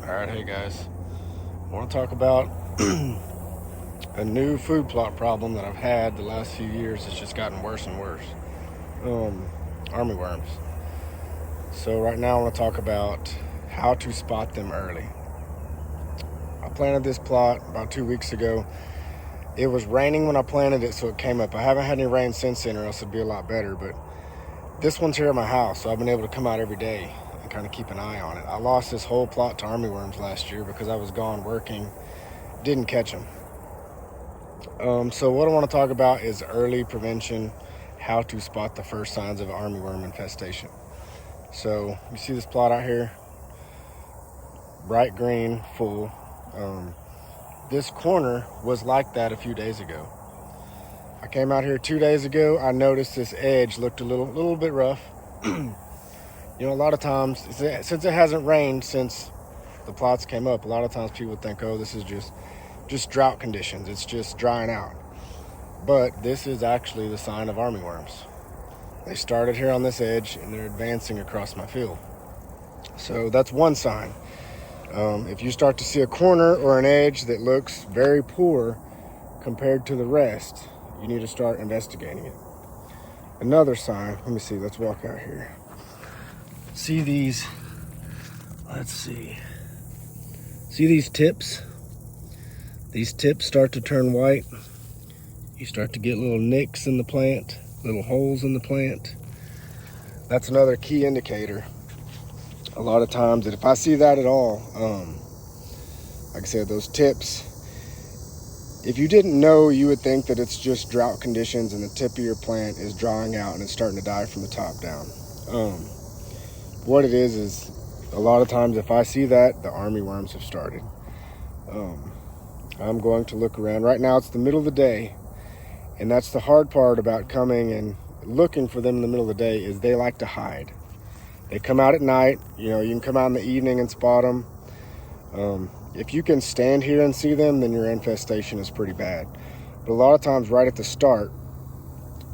Alright, hey guys. I want to talk about a new food plot problem that I've had the last few years. It's just gotten worse and worse. Armyworms. So right now I want to talk about how to spot them early. I planted this plot about 2 weeks ago. It was raining when I planted it, so it came up. I haven't had any rain since then, or else it'd be a lot better, but this one's here at my house, so I've been able to come out every day and kind of keep an eye on it. I lost this whole plot to armyworms last year because I was gone working, didn't catch them. So what I want to talk about is early prevention, how to spot the first signs of armyworm infestation. So you see this plot out here, bright green, full. This corner was like that a few days ago. I came out here 2 days ago. I noticed this edge looked a little bit rough. You know, a lot of times, since it hasn't rained since the plots came up, a lot of times people think, oh, this is just drought conditions. It's just drying out. But this is actually the sign of armyworms. They started here on this edge and they're advancing across my field. So that's one sign. If you start to see a corner or an edge that looks very poor compared to the rest, you need to start investigating it. Another sign, let me see, let's walk out here. See these, let's see. See these tips? These tips start to turn white. You start to get little nicks in the plant, little holes in the plant. That's another key indicator. A lot of times, that if I see that at all, like I said, those tips, if you didn't know, you would think that it's just drought conditions and the tip of your plant is drying out and it's starting to die from the top down. What it is a lot of times if I see that, the armyworms have started. I'm going to look around. Right now it's the middle of the day, and that's the hard part about coming and looking for them in the middle of the day, is they like to hide. They come out at night. You know, you can come out in the evening and spot them. If you can stand here and see them, then your infestation is pretty bad. But a lot of times right at the start,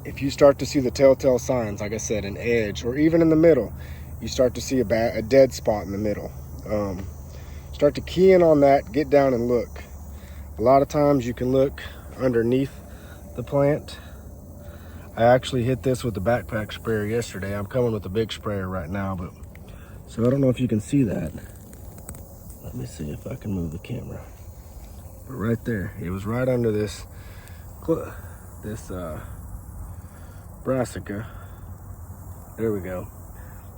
if you start to see the telltale signs, like I said, an edge, or even in the middle, you start to see a dead spot in the middle. Start to key in on that, get down and look. A lot of times you can look underneath the plant. I actually hit this with the backpack sprayer yesterday. I'm coming with a big sprayer right now, but so I don't know if you can see that. Let me see if I can move the camera. But right there, it was right under this brassica. There we go.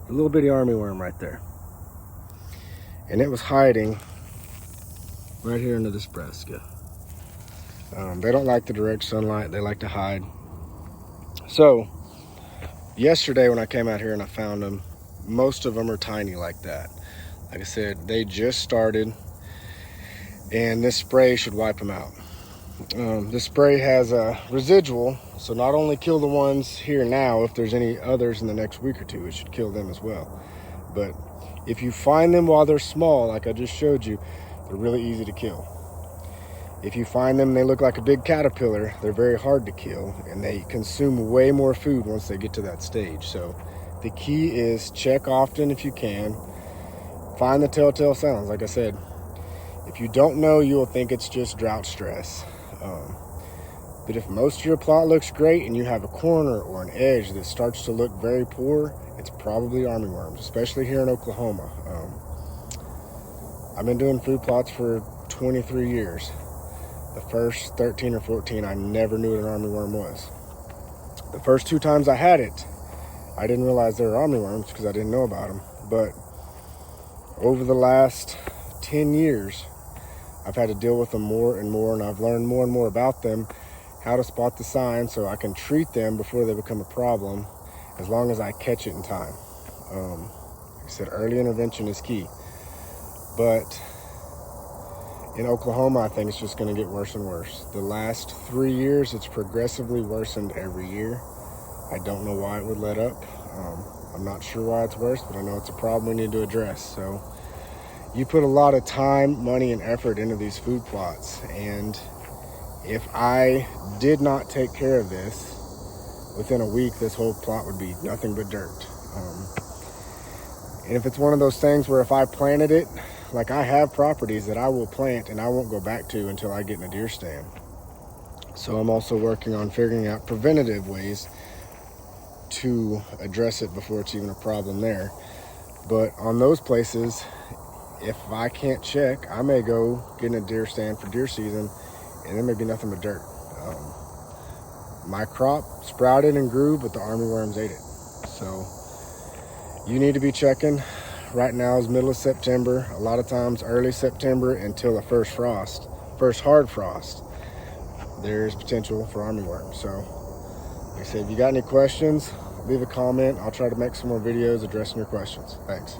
A little bitty armyworm right there. And it was hiding right here under this brassica. They don't like the direct sunlight. They like to hide. So yesterday when I came out here and I found them, most of them are tiny like that. Like I said, they just started, and this spray should wipe them out. This spray has a residual, so not only kill the ones here now, if there's any others in the next week or two, it should kill them as well. But if you find them while they're small, like I just showed you, they're really easy to kill. If you find them and they look like a big caterpillar, they're very hard to kill, and they consume way more food once they get to that stage. So the key is check often if you can. Find the telltale signs. Like I said, if you don't know, you will think it's just drought stress. But if most of your plot looks great and you have a corner or an edge that starts to look very poor, it's probably armyworms, especially here in Oklahoma. I've been doing food plots for 23 years. The first 13 or 14, I never knew what an armyworm was. The first 2 times I had it, I didn't realize they were armyworms because I didn't know about them. But over the last 10 years, I've had to deal with them more and more, and I've learned more and more about them, how to spot the signs so I can treat them before they become a problem, as long as I catch it in time. Like I said, early intervention is key. But in Oklahoma, I think it's just going to get worse and worse. The last 3 years, it's progressively worsened every year. I don't know why it would let up. I'm not sure why it's worse, but I know it's a problem we need to address. So you put a lot of time, money, and effort into these food plots. And if I did not take care of this, within a week, this whole plot would be nothing but dirt. And if it's one of those things where if I planted it like I have properties that I will plant and I won't go back to until I get in a deer stand. So I'm also working on figuring out preventative ways to address it before it's even a problem there. But on those places, if I can't check, I may go get in a deer stand for deer season and there may be nothing but dirt. My crop sprouted and grew, but the armyworms ate it. So you need to be checking. Right now is middle of September, a lot of times early September until the first hard frost. There's potential for armyworms. So like I said, if you got any questions, leave a comment. I'll try to make some more videos addressing your questions. Thanks.